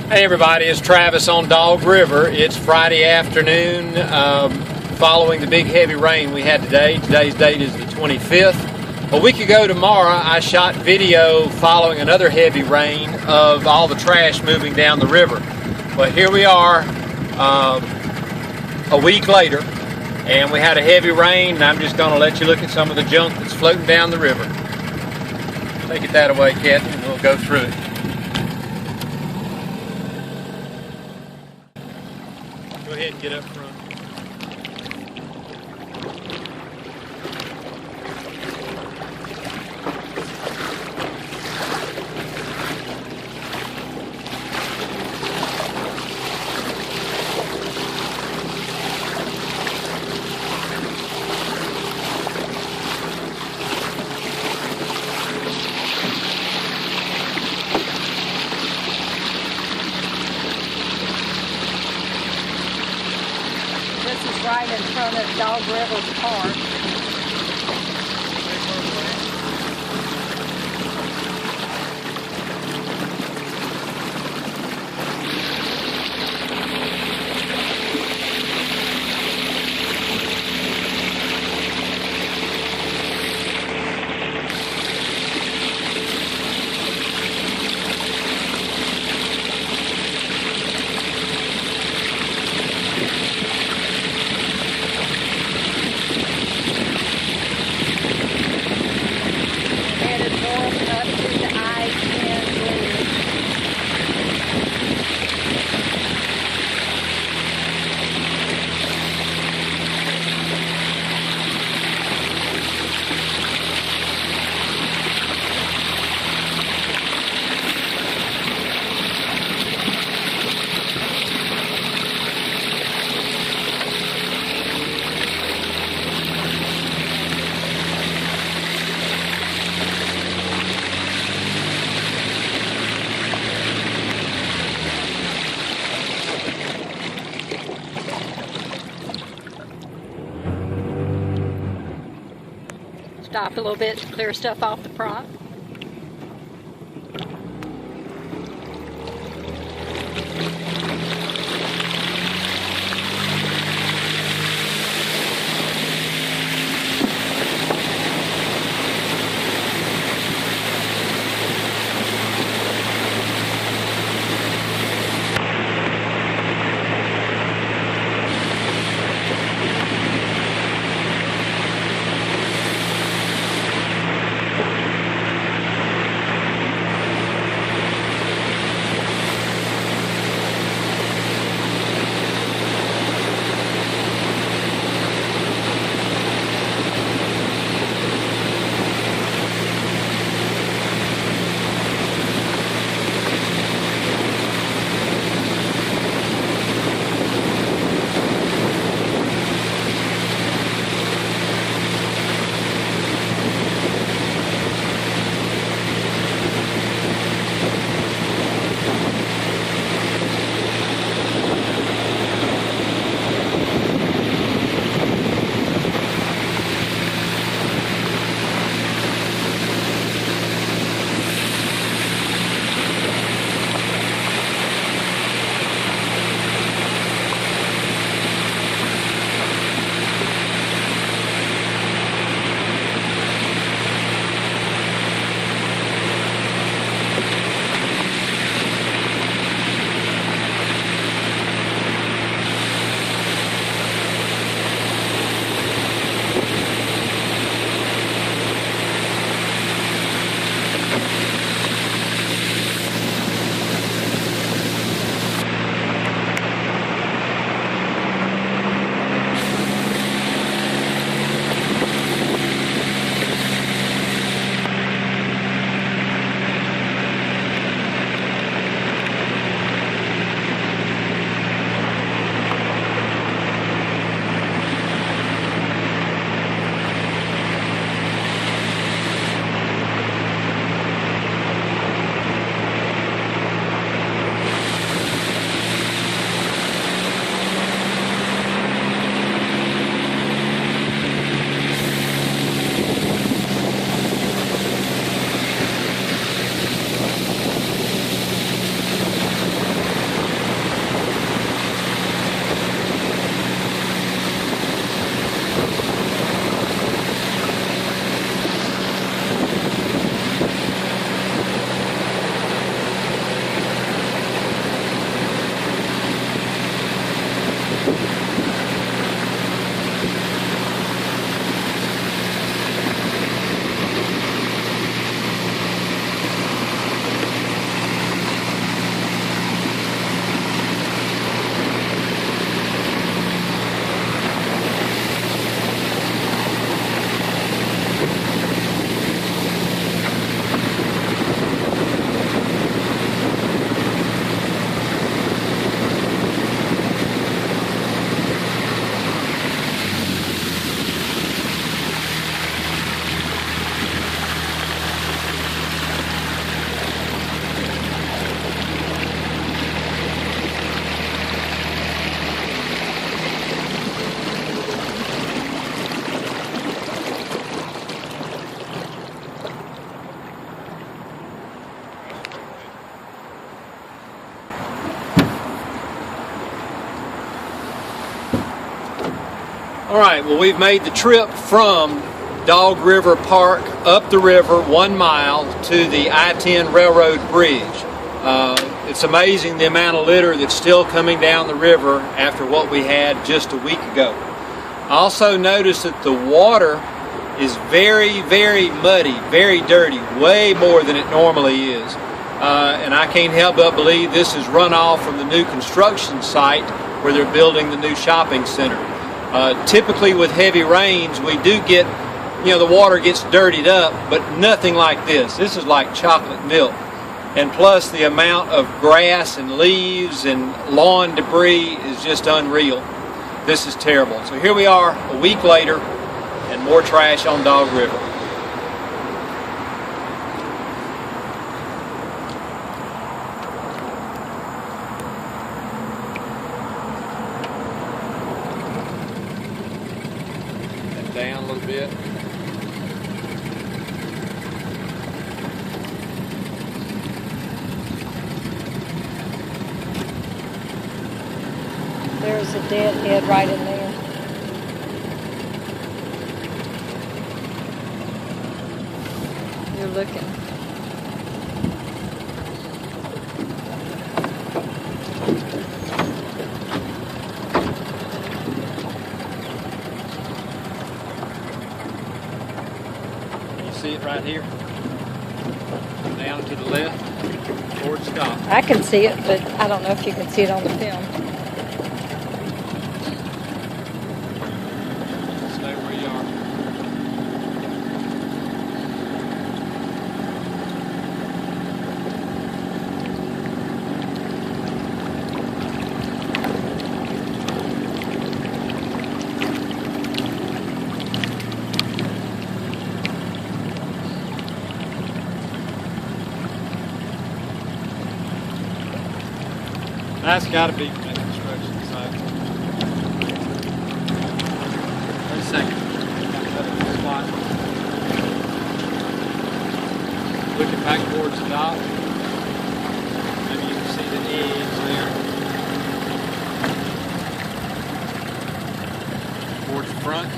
Hey everybody, it's Travis on Dog River. It's Friday afternoon following the big heavy rain we had today. Today's date is the 25th. A week ago tomorrow I shot video following another heavy rain of all the trash moving down the river. But here we are a week later and we had a heavy rain, and I'm just going to let you look at some of the junk that's floating down the river. Take it that away, Kathy, and we'll go through it. Go ahead and get up front. This is right in front of Dog River Park. Headed north up to the I-10 bridge. Stop a little bit to clear stuff off the front. All right, well, we've made the trip from Dog River Park up the river 1 mile to the I-10 Railroad Bridge. It's amazing the amount of litter that's still coming down the river after what we had just a week ago. I also noticed that the water is very, very muddy, very dirty, way more than it normally is. And I can't help but believe this is runoff from the new construction site where they're building the new shopping center. Typically with heavy rains, we do get, the water gets dirtied up, but nothing like this. This is like chocolate milk. And plus the amount of grass and leaves and lawn debris is just unreal. This is terrible. So here we are a week later and more trash on Dog River. And down a little bit. There's a dead head right in there. You're looking. You see it right here? Down to the left towards Scott. I can see it, but I don't know if you can see it on the film. Stay where you are. That's got to be from the construction site. Wait a second. Spot. Looking back towards the dock. Maybe you can see the edge there. Towards the front.